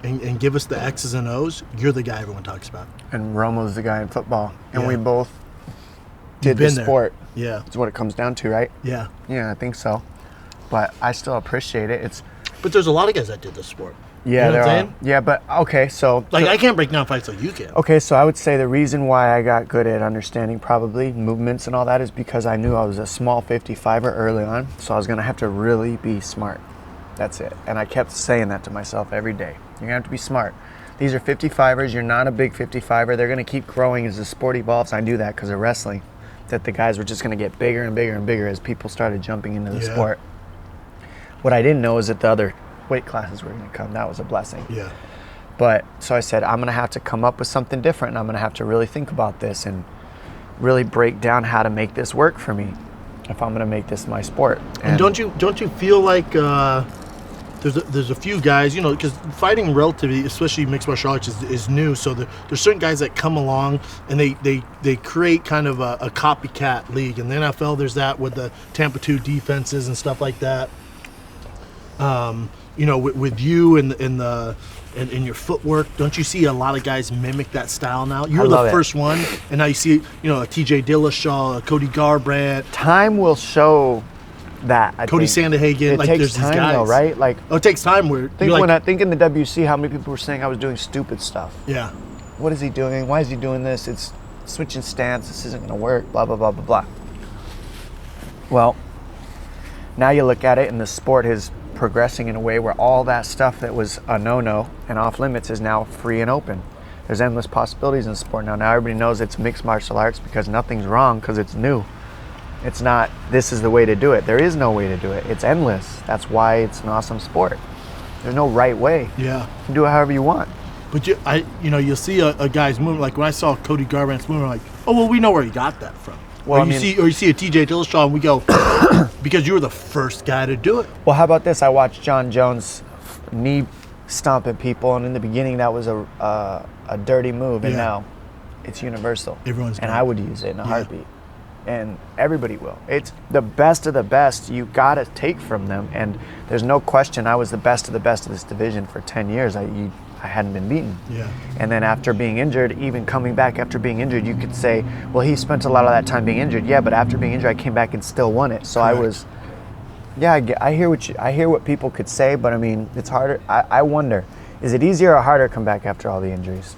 and give us the X's and O's, you're the guy everyone talks about. And Romo's the guy in football. And Yeah. we both did been the there. sport. Yeah. That's what it comes down to, right? Yeah. Yeah, I think so. But I still appreciate it. But there's a lot of guys that did this sport. Yeah, You know what there I'm are. saying? Yeah, but okay, so Like, I can't break down fights like you can. okay, so I would say the reason why I got good at understanding probably movements and all that is because I knew I was a small 55er early on, so I was gonna have to really be smart. That's it. And I kept saying that to myself every day. You're gonna have to be smart. These are 55ers. You're not a big 55er. They're gonna keep growing as the sport evolves. I knew that because of wrestling, that the guys were just gonna get bigger and bigger and bigger as people started jumping into the sport. What I didn't know is that the other weight classes were gonna come. That was a blessing. Yeah. But so I said, I'm gonna have to come up with something different, and I'm gonna have to really think about this and really break down how to make this work for me if I'm gonna make this my sport. And don't you feel like there's a few guys, you know, because fighting relatively, especially mixed martial arts, is new. So there's certain guys that come along and they create kind of a copycat league. In the NFL, there's that with the Tampa 2 defenses and stuff like that. You know, with you and in your footwork, don't you see a lot of guys mimic that style now? You were the first one, and now you see, you know, a TJ Dillashaw, a Cody Garbrandt. Time will show that. Cody Sandahagen. It like, takes there's time, these guys. though, right? Like, it takes time. Where I think in the WC, how many people were saying I was doing stupid stuff? Yeah. What is he doing? Why is he doing this? It's switching stance. This isn't going to work. Blah blah blah blah blah. Well, now you look at it, and the sport is progressing in a way where all that stuff that was a no-no and off limits is now free and open. There's endless possibilities in sport now. Now everybody knows it's mixed martial arts because nothing's wrong because it's new. It's not, this is the way to do it. There is no way to do it. It's endless. That's why it's an awesome sport. There's no right way. Yeah. You can do it however you want. But you'll see a guy's movement. Like when I saw Cody Garbrandt's movement, I'm like, oh well, we know where he got that from. Well, or you see a TJ Dillashaw, and we go, because you were the first guy to do it. Well, how about this? I watched John Jones knee stomping people, and in the beginning that was a dirty move, and now it's universal. Everyone's and I would use it in a heartbeat, and everybody will. It's the best of the best. You gotta take from them, and there's no question. I was the best of this division for 10 years. I hadn't been beaten. Yeah. And then after being injured, even coming back after being injured, you could say, well, he spent a lot of that time being injured. Yeah, but after being injured, I came back and still won it. So Correct. I hear what people could say, but I mean, it's harder. I wonder, is it easier or harder to come back after all the injuries?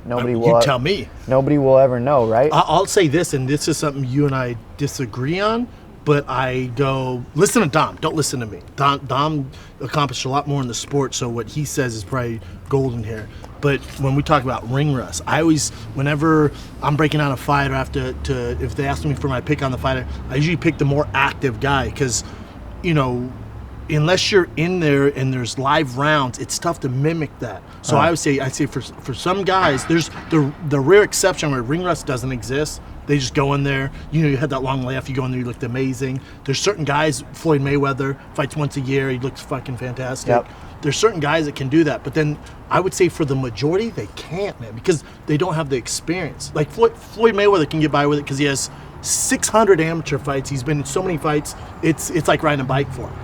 Nobody will. You tell me. Nobody will ever know, right? I'll say this, and this is something you and I disagree on, but I go, listen to Dom. Don't listen to me. Dom accomplished a lot more in the sport, so what he says is probably golden here. But when we talk about ring rust, I always, whenever I'm breaking down a fight or if they ask me for my pick on the fighter, I usually pick the more active guy because, you know, unless you're in there and there's live rounds, it's tough to mimic that. So I say for some guys, there's the rare exception where ring rust doesn't exist. They just go in there. You know, you had that long layoff. You go in there, you looked amazing. There's certain guys, Floyd Mayweather, fights once a year. He looks fucking fantastic. Yep. There's certain guys that can do that. But then I would say for the majority, they can't, man, because they don't have the experience. Like Floyd Mayweather can get by with it because he has 600 amateur fights. He's been in so many fights. It's like riding a bike for him.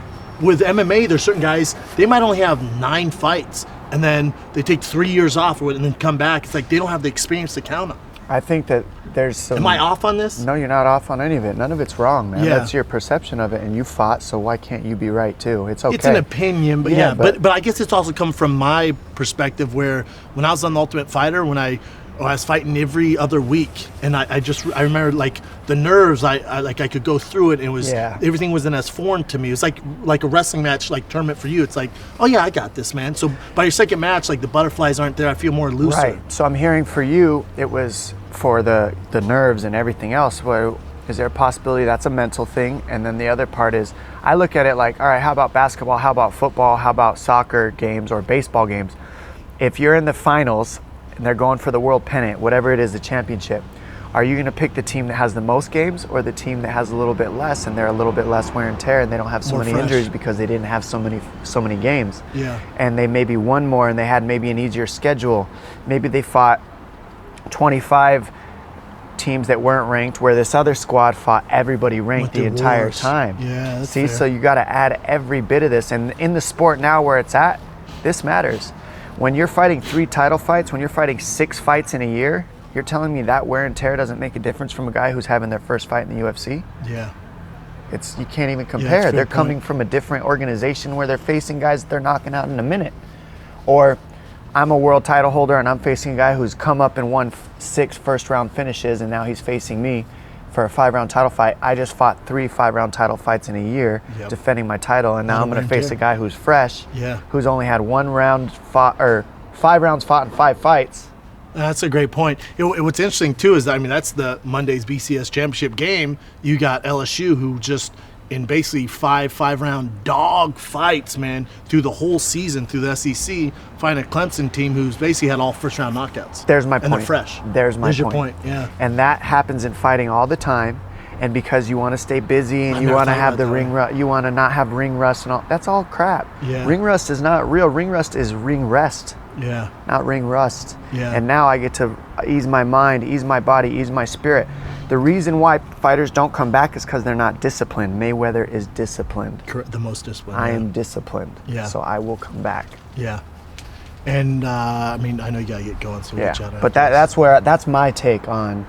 With MMA, there's certain guys, they might only have 9 fights, and then they take 3 years off and then come back. It's like they don't have the experience to count on. I think that there's some... Am I off on this? No, you're not off on any of it. None of it's wrong, man. Yeah. That's your perception of it, and you fought, so why can't you be right, too? It's okay. It's an opinion, but but but I guess it's also come from my perspective where when I was on The Ultimate Fighter, when I I was fighting every other week, and I remember like the nerves. I could go through it, and it was everything wasn't as foreign to me. It was like a wrestling match, like tournament for you. It's like, oh yeah, I got this, man. So by your second match, like the butterflies aren't there. I feel more looser. Right. So I'm hearing for you, it was for the nerves and everything else. Well, is there a possibility that's a mental thing? And then the other part is, I look at it like, all right, how about basketball? How about football? How about soccer games or baseball games? If you're in the finals and they're going for the world pennant, whatever it is, the championship, are you going to pick the team that has the most games or the team that has a little bit less and they're a little bit less wear and tear and they don't have so More many fresh. injuries because they didn't have so many games? Yeah. And they maybe won more and they had maybe an easier schedule. Maybe they fought 25 teams that weren't ranked, where this other squad fought everybody ranked the entire wars. time. Yeah, that's See, fair. so you got to add every bit of this. And in the sport now where it's at, this matters. When you're fighting 3 title fights, when you're fighting 6 fights in a year, you're telling me that wear and tear doesn't make a difference from a guy who's having their first fight in the UFC? Yeah. You can't even that's compare. a fair They're point. coming from a different organization where they're facing guys that they're knocking out in a minute. Or I'm a world title holder and I'm facing a guy who's come up and won 6 first-round finishes, and now he's facing me for a 5-round title fight. I just fought 3 5-round title fights in a year, defending my title, and now I'm going to face a guy who's fresh, who's only had 1 round fought, or 5 rounds fought in 5 fights. That's a great point. What's interesting too is that, I mean, that's the Monday's BCS championship game. You got LSU, who just in basically 5-round dog fights, man, through the whole season through the SEC, find a Clemson team who's basically had all first-round knockouts. There's my point. And they're fresh. There's your point. Yeah. And that happens in fighting all the time. And because you want to stay busy and you want to have the ring rust, you want to not have ring rust and all, that's all crap. Yeah. Ring rust is not real. Ring rust is ring rest. Yeah. Not ring rust. Yeah. And now I get to ease my mind, ease my body, ease my spirit. The reason why fighters don't come back is because they're not disciplined. Mayweather is disciplined. Correct. The most disciplined. I am disciplined. Yeah. So I will come back. Yeah. And I mean, I know you gotta get going, so we'll chat But that's my take on,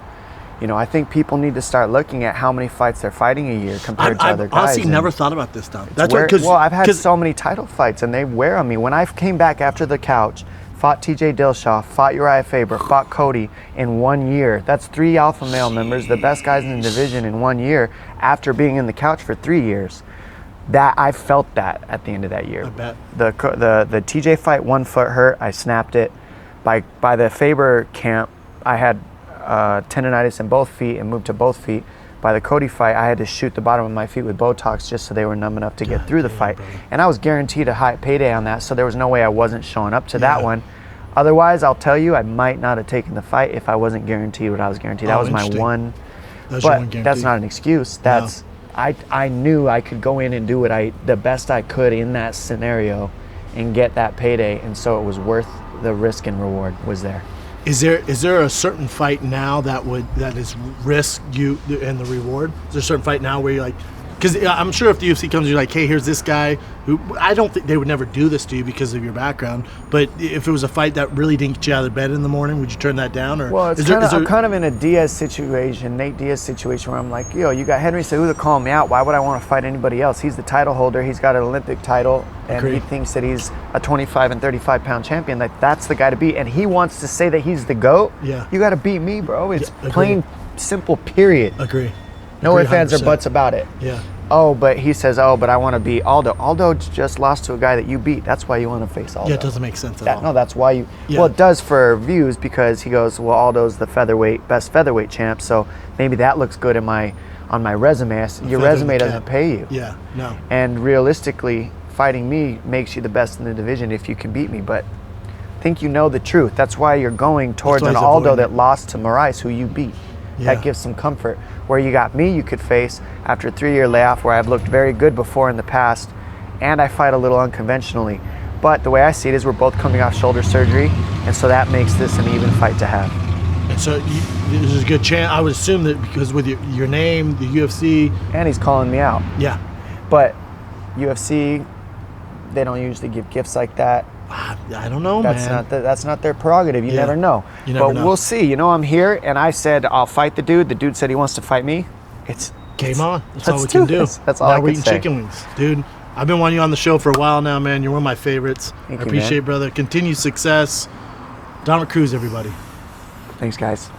I think people need to start looking at how many fights they're fighting a year compared to other guys. I've honestly never thought about this, Dom. That's well, I've had so many title fights, and they wear on me. When I came back after the couch, fought TJ Dillashaw, fought Uriah Faber, fought Cody in 1 year. That's 3 alpha male members, the best guys in the division in 1 year, after being in the couch for 3 years. That I felt that at the end of that year. I bet. The TJ fight, 1 foot hurt. I snapped it. By the Faber camp, I had tendonitis in both feet and moved to both feet. By the Cody fight, I had to shoot the bottom of my feet with Botox just so they were numb enough to get through the fight. Brother. And I was guaranteed a high payday on that, so there was no way I wasn't showing up to that one. Otherwise, I'll tell you, I might not have taken the fight if I wasn't guaranteed what I was guaranteed. That was my one. That's your one But guarantee. that's not an excuse. That's I knew I could go in and do the best I could in that scenario and get that payday, and so it was worth the risk and reward was there. Is there a certain fight now that is risk you and the reward? Is there a certain fight now where you're like, because I'm sure if the UFC comes, you're like, hey, here's this guy who I don't think they would never do this to you because of your background. But if it was a fight that really didn't get you out of bed in the morning, would you turn that down? Or well, I'm kind of in a Diaz situation, Nate Diaz situation, where I'm like, you got Henry Cejudo calling me out. Why would I want to fight anybody else? He's the title holder. He's got an Olympic title, and he thinks that he's a 25 and 35 pound champion. Like, that's the guy to beat, and he wants to say that he's the GOAT. Yeah. You got to beat me, bro. It's Yeah, plain, simple, period. Agree. No ifs, ands, or buts about it. Yeah. Oh, but he says, but I want to beat Aldo. Aldo just lost to a guy that you beat. That's why you want to face Aldo. Yeah, it doesn't make sense at all. No, that's why you. Yeah. Well, it does for views because he goes, well, Aldo's the best featherweight champ, so maybe that looks good on my resume. Your resume doesn't pay you. Yeah, no. And realistically, fighting me makes you the best in the division if you can beat me. But I think you know the truth. That's why you're going towards an Aldo that lost to Moraes, who you beat. Yeah. That gives some comfort. Where you got me, you could face after a 3-year layoff where I've looked very good before in the past, and I fight a little unconventionally. But the way I see it is we're both coming off shoulder surgery, and so that makes this an even fight to have. And so there's a good chance, I would assume that because with your name, the UFC. And he's calling me out. Yeah. But UFC, they don't usually give gifts like that. I don't know, man. That's not their prerogative. You never know. You never know. We'll see. I'm here, and I said I'll fight the dude. The dude said he wants to fight me. Game on. That's all we can do. That's all I can say. Now we're eating chicken wings. Dude, I've been wanting you on the show for a while now, man. You're one of my favorites. Thank I you, appreciate man. it, brother. Continued success. Dominick Cruz, everybody. Thanks, guys.